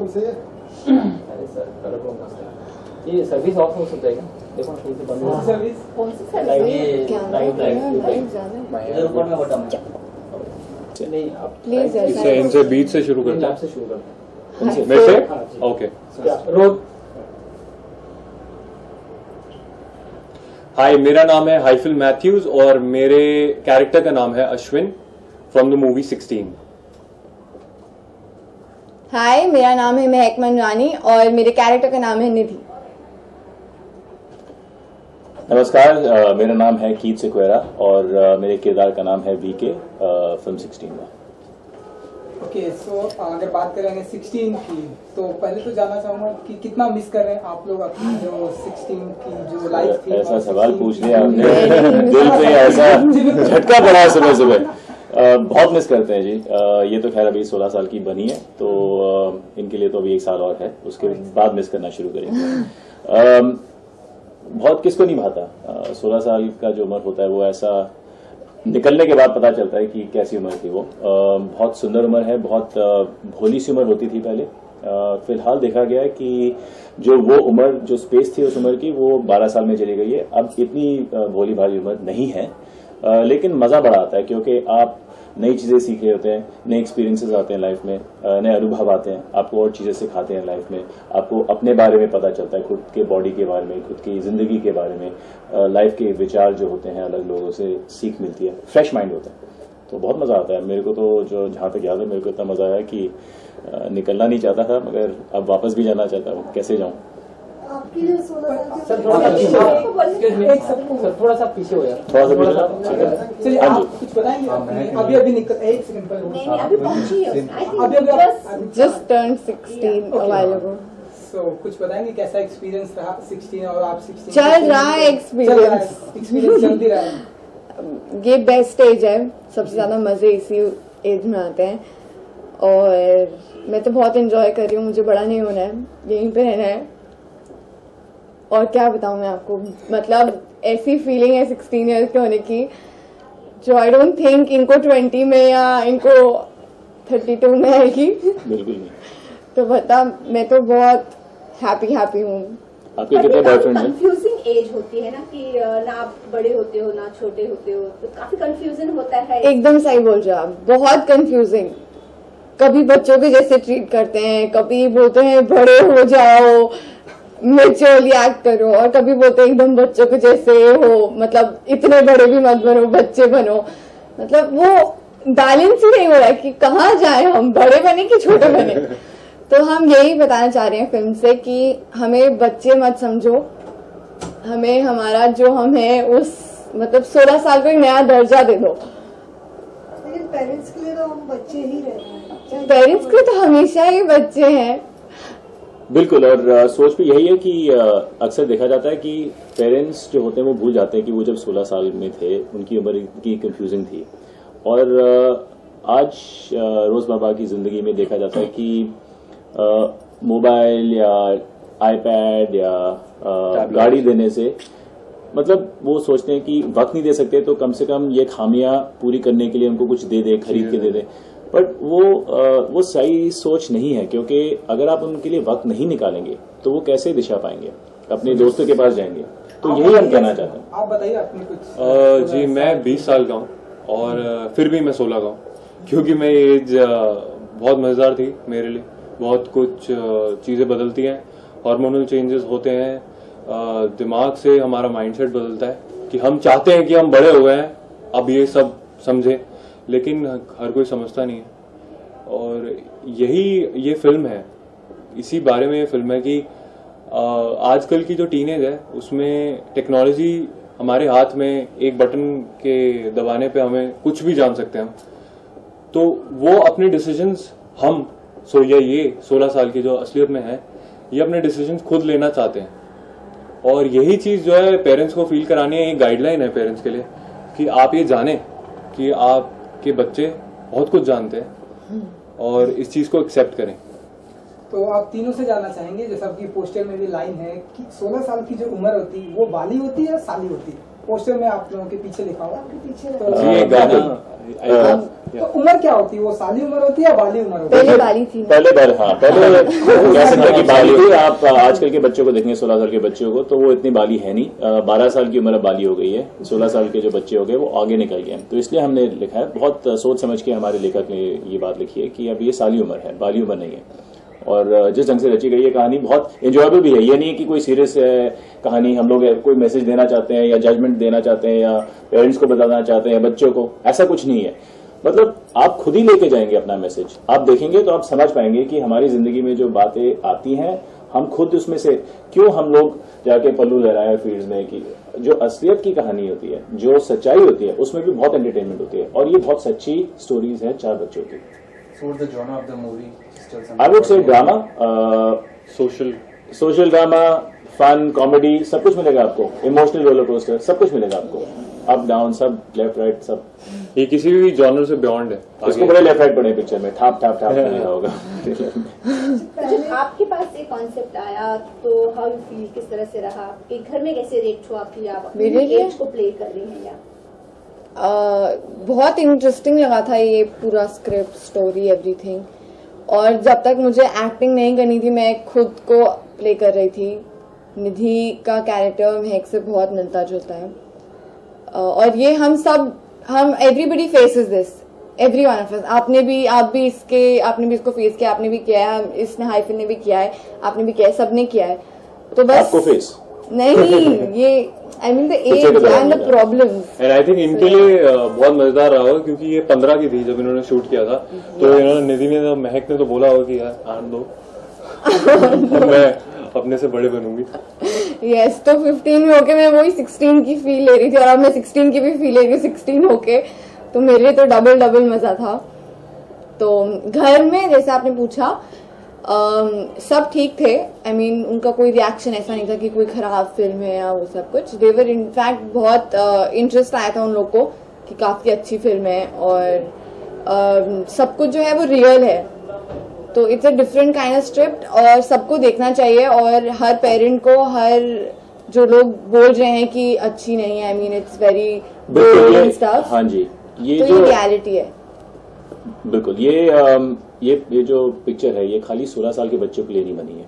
बिल्कुल सही है। अरे सर कलर को मस्त है। ये सर्विस ऑफ हो सकता है क्या? देखो ना कैसे बंद हो सर्विस। कौन सी सर्विस? इधर ऊपर में बटन है। नहीं आप प्लीज इनसे बीच से शुरू करते हैं। आपसे शुरू करते हैं। मैं से ओके। रोल। हाय, मेरा नाम है हाइफिल मैथ्यूज और मेरे कैरेक्टर का नाम है अश्विन फ्रॉम द मूवी 16। हाय, मेरा नाम है महक मनवानी और मेरे कैरेक्टर का नाम है निधि। नमस्कार, मेरा नाम है कीत सिक्वेरा और मेरे किरदार का नाम है वीके फिल्म 16 में। ओके, सो अगर बात करेंगे 16 की, तो पहले तो जानना चाहूंगा कि कितना मिस कर रहे हैं आप लोग अपनी जो 16 की जो लाइफ थी। ऐसा सवाल पूछ लिया आपने, दिल पे ऐसा झटका पड़ा सुबह सुबह। बहुत मिस करते हैं जी। ये तो खैर अभी 16 साल की बनी है, तो इनके लिए तो अभी 1 साल और है, उसके बाद मिस करना शुरू करेंगे। बहुत किसको नहीं भाता, 16 साल का जो उम्र होता है वो ऐसा निकलने के बाद पता चलता है कि कैसी उम्र थी वो। बहुत सुंदर उम्र है, बहुत भोली सी उम्र होती थी पहले। फिलहाल देखा गया है कि जो वो उम्र, जो स्पेस थी उस उम्र की, वो 12 साल में चली गई है। अब इतनी भोली भाली उम्र नहीं है, लेकिन मजा बड़ा आता है क्योंकि आप नई चीजें सीख रहे होते हैं, नए एक्सपीरियंसेस आते हैं लाइफ में, नए अनुभव आते हैं, आपको और चीजें सिखाते हैं लाइफ में। आपको अपने बारे में पता चलता है, खुद के बॉडी के बारे में, खुद की जिंदगी के बारे में, लाइफ के विचार जो होते हैं, अलग लोगों से सीख मिलती है, फ्रेश माइंड होता है। तो बहुत मजा आता है मेरे को। तो जो जहां तक याद है, मेरे को इतना मजा आया कि निकलना नहीं चाहता था, मगर अब वापस भी जाना चाहता हूँ। कैसे जाऊँ? आपकी जो 16 साल सर थोड़ा सा पीछे हो यार। थोड़ा सा पीछे। चलिए, आप कुछ बताएंगे? अभी निकल 1 सेकंड पहले। नहीं, अभी पहुंची है। अभी just turn 16 a while ago। सो कुछ बताएंगे कैसा एक्सपीरियंस रहा 16 और आप 16? चल रहा है एक्सपीरियंस चलती रहा है। ये बेस्ट एज है, सबसे ज्यादा मजे इसी एज में आते हैं और मैं तो बहुत एंजॉय कर रही हूँ। मुझे बड़ा नहीं होना है, यहीं पे रहना है। और क्या बताऊं मैं आपको, मतलब ऐसी फीलिंग है 16 ईयर्स के होने की जो आई डोंट थिंक इनको 20 में या इनको 32 में आएगी। बिल्कुल नहीं। तो बता, मैं तो बहुत हैप्पी हूँ। आपके कितने बॉयफ्रेंड हैं? कंफ्यूजिंग एज होती है ना कि ना आप बड़े होते हो ना छोटे होते हो, तो काफी कंफ्यूजन होता है। एकदम सही बोल रहे हो आप, बहुत कंफ्यूजिंग। कभी बच्चों के जैसे ट्रीट करते हैं, कभी बोलते हैं बड़े हो जाओ, मेच्योरली एक्ट करो, और कभी बोलते हैं एकदम बच्चों के जैसे हो, मतलब इतने बड़े भी मत बनो, बच्चे बनो। मतलब वो बैलेंस ही नहीं हो रहा है कि कहाँ जाए हम, बड़े बने कि छोटे बने। तो हम यही बताना चाह रहे हैं फिल्म से कि हमें बच्चे मत समझो, हमें हमारा जो हम है उस मतलब 16 साल को एक नया दर्जा दे दो। लेकिन पेरेंट्स के लिए तो हम बच्चे ही रहे हैं। पेरेंट्स के तो हमेशा ही बच्चे हैं। बिल्कुल, और सोच भी यही है कि अक्सर देखा जाता है कि पेरेंट्स जो होते हैं वो भूल जाते हैं कि वो जब 16 साल में थे उनकी उम्र की कंफ्यूजिंग थी। और आज रोजमर्रा की जिंदगी में देखा जाता है कि मोबाइल या आईपैड या गाड़ी देने से, मतलब वो सोचते हैं कि वक्त नहीं दे सकते तो कम से कम ये खामियां पूरी करने के लिए उनको कुछ दे दे, खरीद के दे दे। बट वो सही सोच नहीं है, क्योंकि अगर आप उनके लिए वक्त नहीं निकालेंगे तो वो कैसे दिशा पाएंगे, अपने दोस्तों के पास जाएंगे। तो यही हम कहना चाहते हैं। आप बताइए अपने कुछ। जी, मैं 20 साल का हूँ और फिर भी मैं 16 का हूँ, क्योंकि मेरी एज बहुत मजेदार थी मेरे लिए। बहुत कुछ चीजें बदलती हैं, हार्मोनल चेंजेस होते हैं, दिमाग से हमारा माइंडसेट बदलता है कि हम चाहते हैं कि हम बड़े हो गए हैं, अब ये सब समझे, लेकिन हर कोई समझता नहीं है। और यही ये फिल्म है, इसी बारे में ये फिल्म है कि आजकल की जो टीनेज है उसमें टेक्नोलॉजी हमारे हाथ में, एक बटन के दबाने पे हमें कुछ भी जान सकते हैं हम। तो वो अपने डिसीजंस हम ये 16 साल की जो असलियत में है, ये अपने डिसीजंस खुद लेना चाहते हैं। और यही चीज जो है पेरेंट्स को फील करानी है, एक गाइडलाइन है पेरेंट्स के लिए कि आप ये जाने कि आपके बच्चे बहुत कुछ जानते हैं और इस चीज को एक्सेप्ट करें। तो आप तीनों से जानना चाहेंगे, जैसा आपकी पोस्टर में भी लाइन है कि 16 साल की जो उम्र होती है वो बाली होती है या साली होती है? पोस्टर में आप लोगों के पीछे लिखा हुआ, आपके पीछे ये गाना तो उम्र क्या होती है, वो साली उम्र होती है या बाली उम्र होती है? पहले वाली थी पहले कह सकते हैं कि बाली थी। आप आजकल के बच्चों को देखेंगे, 16 साल के बच्चों को, तो वो इतनी बाली है नहीं। 12 साल की उम्र अब बाली हो गई है। 16 साल के जो बच्चे हो गए वो आगे निकल गए। तो इसलिए हमने लिखा है, बहुत सोच समझ के हमारे लेखक ने ये बात लिखी है कि अब ये साली उम्र है, बाली उम्र नहीं है। और जिस ढंग से रची गई है कहानी बहुत एंजॉयबल भी है। ये नहीं है कि कोई सीरियस कहानी, हम लोग कोई मैसेज देना चाहते हैं या जजमेंट देना चाहते हैं या पेरेंट्स को बताना चाहते हैं बच्चों को, ऐसा कुछ नहीं है। मतलब आप खुद ही लेके जाएंगे अपना मैसेज, आप देखेंगे तो आप समझ पाएंगे कि हमारी जिंदगी में जो बातें आती हैं, हम खुद उसमें से क्यों हम लोग जाके पल्लू लहराए फील्ड्स में, कि जो असलियत की कहानी होती है, जो सच्चाई होती है, उसमें भी बहुत एंटरटेनमेंट होती है। और ये बहुत सच्ची स्टोरीज है 4 बच्चों की। So what's the genre of the movie? I would say drama, social social drama, fun, comedy, सब कुछ मिलेगा आपको। इमोशनल रोलर कोस्टर, सब कुछ मिलेगा आपको। अप डाउन, सब लेफ्ट राइट, सब। ये किसी भी जॉनर से बियॉन्ड है। इसको बड़े लेफ्ट राइट पड़े पिक्चर में, ठाप ठाप ठाप लिखा होगा। जब आपके पास एक कॉन्सेप्ट आया तो हाउ यू फील, किस तरह से रहा आपके घर में, कैसे रिएक्ट हुआ कि आप मेरे अपनी लिए? एज को प्ले कर रही हैं या बहुत इंटरेस्टिंग लगा था ये पूरा स्क्रिप्ट, स्टोरी, एवरीथिंग। और जब तक मुझे एक्टिंग नहीं करनी थी, मैं खुद को प्ले कर रही थी। निधि का कैरेक्टर महक से बहुत मिलता जुलता है। और ये हम everybody faces this, every one of us. आप भी इसको फेस किया, आपने भी किया है, इसने हाइफिन ने भी किया है, आपने भी किया है, सबने किया है। तो बस आपको फेस नहीं, ये I mean the age and the problems. And I think इनके लिए बहुत मजेदार रहा होगा, क्योंकि ये 15 की थी जब इन्होंने शूट किया था। तो इन्होंने, निधि ने, महक ने तो बोला होगा कि यार आने दो, मैं अपने से बड़े बनूंगी। यस, तो 15 में होके मैं वही 16 की फील ले रही थी, और अब मैं 16 की भी फील ले रही हूँ 16 होके। तो मेरे लिए तो डबल मजा था। तो घर में जैसे आपने पूछा, सब ठीक थे। आई मीन उनका कोई रिएक्शन ऐसा नहीं था कि कोई खराब फिल्म है या वो सब कुछ। देवर इनफैक्ट बहुत इंटरेस्ट आया था उन लोग को कि काफी अच्छी फिल्म है, और सब कुछ जो है वो रियल है। तो it's a different kind of script, और सबको देखना चाहिए। और हर पेरेंट को, हर जो लोग बोल रहे हैं कि अच्छी नहीं है, I mean it's very boring stuff, हाँ जी, ये तो जो ये रियलिटी है। बिल्कुल, ये जो पिक्चर है ये खाली 16 साल के बच्चों के लिए नहीं बनी है।